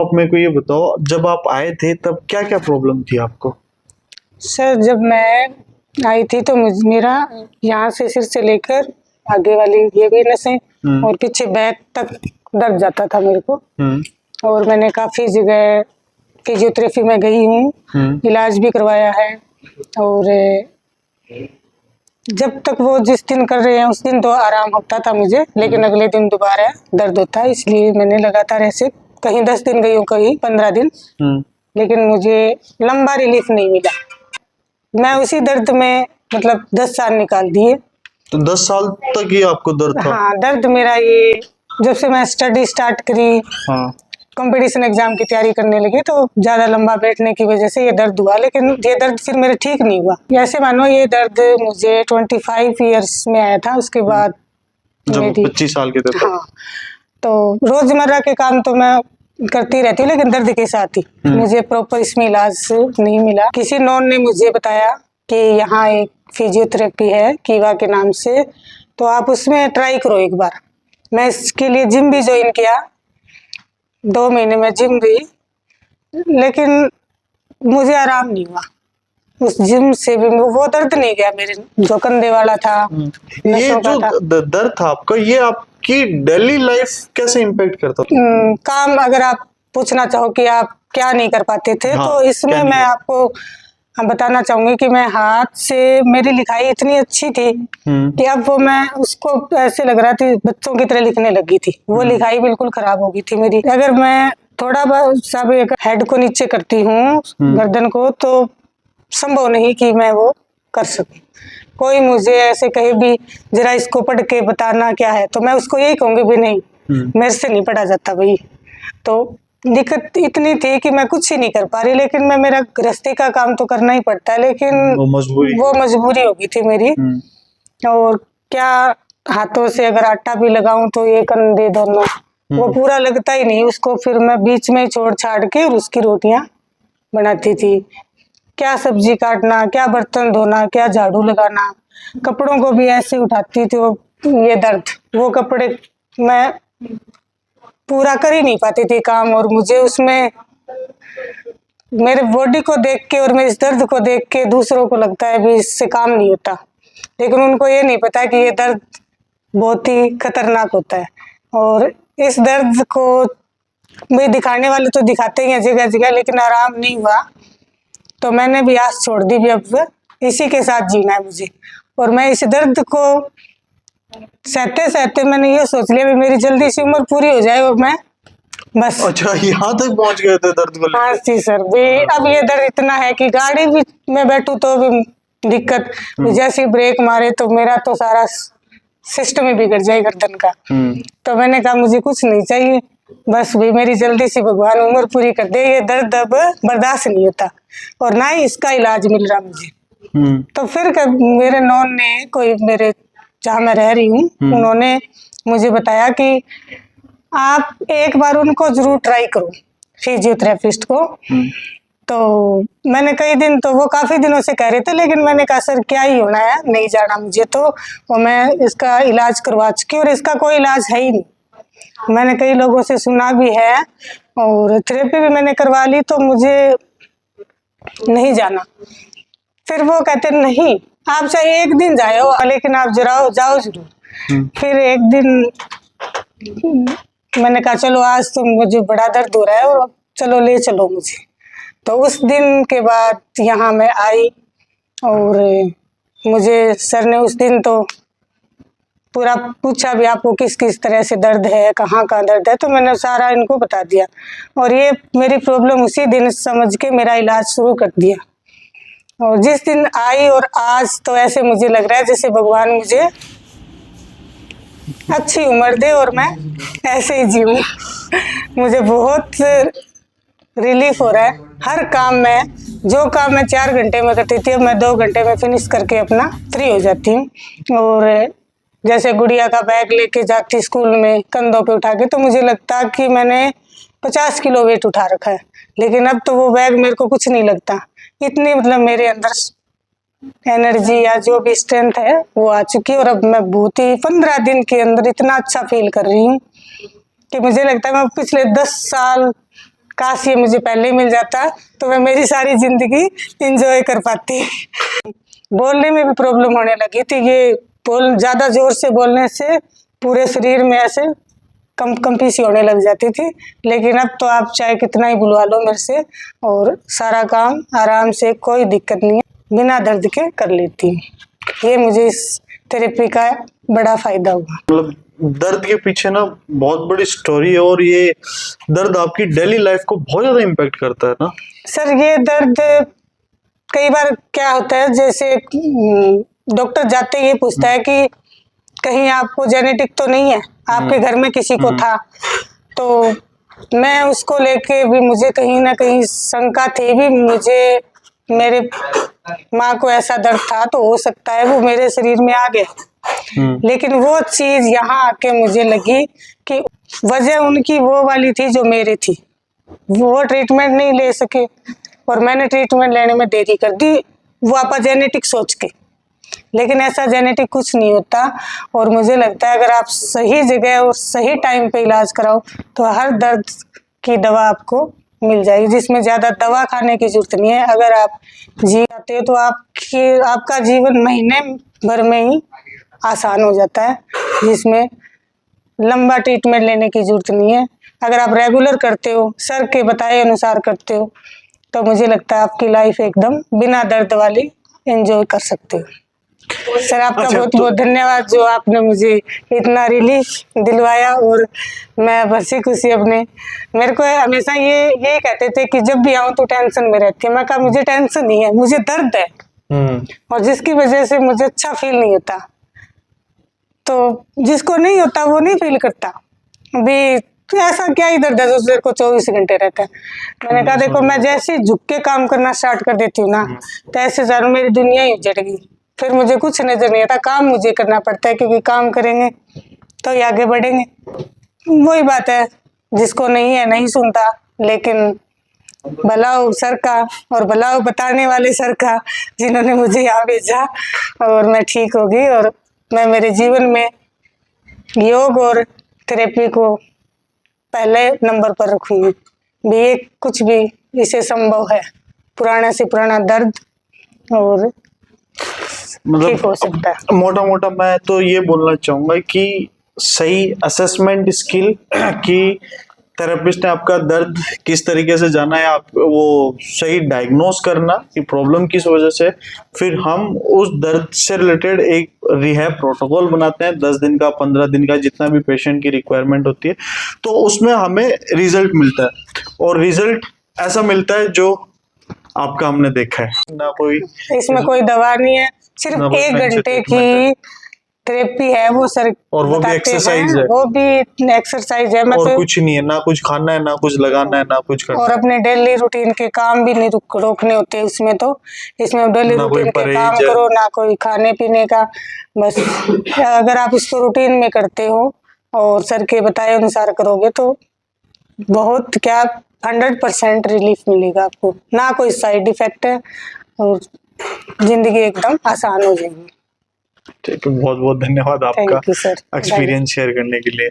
आप मेरे को ये बताओ, जब आप आए थे तब क्या क्या प्रॉब्लम थी आपको? सर जब मैं आई थी तो मेरा यहाँ से सिर से लेकर आगे वाली ये भी नसें और पीछे बैक तक दर्द जाता था मेरे को। और मैंने काफी जगह फिजियोथेरेपी में गई हूँ, इलाज भी करवाया है। और जब तक वो जिस दिन कर रहे हैं उस दिन तो आराम होता था मुझे, लेकिन अगले दिन दोबारा दर्द होता है। इसलिए मैंने लगातार ऐसे कहीं 10 दिन गई हूँ, कहीं 15 दिन, लेकिन मुझे लंबा रिलीफ नहीं मिला। मैं उसी दर्द में मतलब 10 साल निकाल दिए। तो 10 साल तक ही आपको दर्द था? हाँ, दर्द मेरा ये जब से मैं स्टडी स्टार्ट करी, हाँ। कंपटीशन एग्जाम की तैयारी करने लगी तो ज्यादा लंबा बैठने की वजह से ये दर्द हुआ, लेकिन ये दर्द फिर मेरे ठीक नहीं हुआ। ऐसे मानो ये दर्द मुझे 25 इयर्स में आया था, उसके बाद जब 25 साल के थे। हाँ, तो रोजमर्रा के काम तो मैं करती रहती हूँ, लेकिन दर्द के साथ ही मुझे प्रॉपर इसमें इलाज नहीं मिला। किसी नॉन ने मुझे बताया कि यहाँ एक फिजियोथेरेपी है कीवा के नाम से, तो आप उसमें ट्राई करो एक बार। मैं इसके लिए जिम भी ज्वाइन किया, 2 महीने में जिम गई, लेकिन मुझे आराम नहीं हुआ। उस जिम से भी वो दर्द नहीं गया मेरे, जो कंधे वाला था, ये जो दर्द था आपका, ये आपकी डेली लाइफ कैसे इम्पैक्ट करता था? काम अगर आप पूछना चाहो कि आप क्या नहीं कर पाते थे, हाँ, तो इसमें मैं आपको बताना चाहूंगी कि मैं हाथ से, मेरी लिखाई इतनी अच्छी थी कि अब वो मैं उसको ऐसे लग रहा थी बच्चों की तरह लिखने लगी थी। वो लिखाई बिल्कुल खराब हो गई थी मेरी। अगर मैं थोड़ा सा भी हेड को नीचे करती हूँ, गर्दन को, तो संभव नहीं कि मैं वो कर सकूं। कोई मुझे ऐसे कहे भी जरा इसको पढ़ के बताना क्या है, तो मैं उसको यही कहूंगी भी नहीं, मेरे से नहीं पढ़ा जाता भाई। तो दिक्कत इतनी थी कि मैं कुछ ही नहीं कर पा रही, लेकिन मैं, मेरा गृहस्थी का काम तो करना ही पड़ता है, लेकिन वो मजबूरी हो गई थी मेरी। और क्या, हाथों से अगर आटा भी लगाऊं तो ये कंधे दोनों वो पूरा लगता ही नहीं, उसको फिर मैं बीच में ही छोड़ छाड़ के और उसकी रोटियां बनाती थी। क्या सब्जी काटना, क्या बर्तन धोना, क्या झाड़ू लगाना, कपड़ों को भी ऐसे उठाती थी। ये दर्द, वो कपड़े मैं पूरा कर ही नहीं पाती थी काम, और मुझे उसमें मेरे बॉडी को देख के और मेरे इस दर्द को देख के दूसरों को लगता है भी इससे काम नहीं होता, लेकिन उनको ये नहीं पता कि ये दर्द बहुत ही खतरनाक होता है। और इस दर्द को मुझे दिखाने वाले तो दिखाते ही हैं जगह जगह, लेकिन आराम नहीं हुआ, तो मैंने भी आस छोड़ दी भी अब इसी के साथ जीना है मुझे। और मैं इस दर्द को सहते सहते मैंने ये सोच लिया भी मेरी जल्दी सी उम्र पूरी हो जाए और मैं बस। अच्छा, यहाँ तक पहुंच गए थे दर्द को? हाँ जी सर, भी अब ये दर्द इतना है कि गाड़ी भी मैं बैठूं तो भी दिक्कत, जैसी ब्रेक मारे तो मेरा तो सारा सिस्टम ही बिगड़ जाए गर्दन का। तो मैंने कहा मुझे कुछ नहीं चाहिए, बस भाई मेरी जल्दी से भगवान उम्र पूरी कर दे, ये दर्द अब बर्दाश्त नहीं होता और ना ही इसका इलाज मिल रहा मुझे। तो फिर मेरे नॉन ने, कोई मेरे जहाँ मैं रह रही हूँ, उन्होंने मुझे बताया कि आप एक बार उनको जरूर ट्राई करो, फिजियोथेरेपिस्ट को। तो मैंने कई दिन, तो वो काफी दिनों से कह रहे थे, लेकिन मैंने कहा सर क्या ही होना है, नहीं जाना मुझे, तो वो मैं इसका इलाज करवा चुकी और इसका कोई इलाज है ही नहीं। मैंने कई लोगों से सुना भी है और थेरेपी भी मैंने करवा ली, तो मुझे नहीं जाना। फिर वो कहते नहीं, आप चाहे एक दिन जाओ, लेकिन आप जाओ जरूर। फिर एक दिन मैंने कहा चलो आज तो मुझे बड़ा दर्द हो रहा है और चलो ले चलो मुझे। तो उस दिन के बाद यहाँ मैं आई और मुझे सर ने उस दिन तो पूरा पूछा भी आपको किस किस तरह से दर्द है, कहाँ कहाँ दर्द है, तो मैंने सारा इनको बता दिया और ये मेरी प्रॉब्लम उसी दिन समझ के मेरा इलाज शुरू कर दिया। और जिस दिन आई और आज तो ऐसे मुझे लग रहा है जैसे भगवान मुझे अच्छी उम्र दे और मैं ऐसे ही जीऊँ। मुझे बहुत रिलीफ हो रहा है। हर काम में, जो काम मैं 4 घंटे में करती थी, अब मैं 2 घंटे में फिनिश करके अपना फ्री हो जाती हूँ। और जैसे गुड़िया का बैग लेके जाती स्कूल में कंधों पे उठा के, तो मुझे लगता कि मैंने 50 किलो वेट उठा रखा है, लेकिन अब तो वो बैग मेरे को कुछ नहीं लगता। इतनी मतलब मेरे अंदर एनर्जी या जो भी स्ट्रेंथ है वो आ चुकी है और अब मैं बहुत ही 15 दिन के अंदर इतना अच्छा फील कर रही हूँ कि मुझे लगता है मैं पिछले 10 साल काश ये मुझे पहले ही मिल जाता तो मैं मेरी सारी जिंदगी एंजॉय कर पाती। बोलने में भी प्रॉब्लम होने लगी थी, ये ज्यादा जोर से बोलने से पूरे शरीर में ऐसे कंपी सी होने लग जाती थी। लेकिन अब तो आप चाहे कितना ही बुलवा लो मेरे से, और सारा काम आराम से, कोई दिक्कत नहीं है, बिना दर्द के कर लेती हूँ। ये मुझे इस थेरेपी का बड़ा फायदा हुआ। मतलब दर्द के पीछे ना बहुत बड़ी स्टोरी है, और ये दर्द आपकी डेली लाइफ को बहुत ज्यादा इम्पैक्ट करता है ना सर। ये दर्द कई बार क्या होता है, जैसे डॉक्टर जाते ही ये पूछता है कि कहीं आपको जेनेटिक तो नहीं है, आपके घर में किसी को था, तो मैं उसको लेके भी मुझे कहीं ना कहीं शंका थी भी, मुझे मेरे माँ को ऐसा दर्द था तो हो सकता है वो मेरे शरीर में आ गया। लेकिन वो चीज यहाँ आके मुझे लगी कि वजह उनकी वो वाली थी जो मेरी थी। वो ट्रीटमेंट नहीं ले सके और मैंने ट्रीटमेंट लेने में देरी कर दी, वो आपा जेनेटिक सोच के। लेकिन ऐसा जेनेटिक कुछ नहीं होता, और मुझे लगता है अगर आप सही जगह और सही टाइम पे इलाज कराओ तो हर दर्द की दवा आपको मिल जाएगी, जिसमें ज़्यादा दवा खाने की जरूरत नहीं है। अगर आप जी जाते हो तो आपका जीवन महीने भर में ही आसान हो जाता है, जिसमें लंबा ट्रीटमेंट लेने की जरूरत नहीं है। अगर आप रेगुलर करते हो, सर के बताए अनुसार करते हो, तो मुझे लगता है आपकी लाइफ एकदम बिना दर्द वाली एंजॉय कर सकते हो। सर आपका बहुत बहुत धन्यवाद, जो आपने मुझे इतना रिलीफ दिलवाया, और मैं हंसी खुशी अपने, मेरे को हमेशा यही कहते थे कि जब भी आऊँ तो टेंशन में रहती है। मैं कहा मुझे टेंशन नहीं है, मुझे दर्द है, और जिसकी वजह से मुझे अच्छा फील नहीं होता। तो जिसको नहीं होता वो नहीं फील करता भी, तो ऐसा क्या ही दर्द है जो तेरे को 24 घंटे रहता है। मैंने कहा देखो, मैं जैसे झुक के काम करना स्टार्ट कर देती हूँ ना, तो ऐसे जानो मेरी दुनिया ही उजड़ गई, फिर मुझे कुछ नजर नहीं आता। काम मुझे करना पड़ता है, क्योंकि काम करेंगे तो ही आगे बढ़ेंगे। वही बात है, जिसको नहीं है नहीं सुनता, लेकिन भलाओ सर का और भलाओ बताने वाले सर का, जिन्होंने मुझे यहाँ भेजा, और मैं ठीक हो गई। और मैं मेरे जीवन में योग और थेरेपी को पहले नंबर पर रखूंगी भी। ये कुछ भी इसे संभव है, पुराना से पुराना दर्द और ठीक हो सकता है। मोटा मोटा मैं तो ये बोलना चाहूंगा कि सही असेसमेंट स्किल की थेरेपिस्ट ने आपका दर्द किस तरीके से जाना है, आप वो सही डायग्नोस करना कि प्रॉब्लम किस वजह से, फिर हम उस दर्द से रिलेटेड एक रिहैब प्रोटोकॉल बनाते हैं 10 दिन का, 15 दिन का, जितना भी पेशेंट की रिक्वायरमेंट होती है, तो उसमें हमें रिजल्ट मिलता है। और रिजल्ट ऐसा मिलता है जो आपका हमने देखा है ना, कोई इसमें कोई दवा नहीं है, सिर्फ 1 घंटे की थेरेपी है वो सर, और वो भी एक्सरसाइज है, वो भी एक्सरसाइज है। और कुछ नहीं है, ना कुछ खाना है, ना कुछ लगाना है, ना कुछ करना, और अपने डेली रूटीन के काम भी नहीं रोकने होते उसमें। तो इसमें डेली रूटीन के काम करो, ना कोई खाने पीने का, बस अगर आप इसको रूटीन में करते हो और सर के बताए अनुसार करोगे तो बहुत क्या 100% रिलीफ मिलेगा आपको, ना कोई साइड इफेक्ट है, और जिंदगी एकदम आसान हो जाएगी। ठीक है, बहुत बहुत धन्यवाद आपका एक्सपीरियंस शेयर करने के लिए।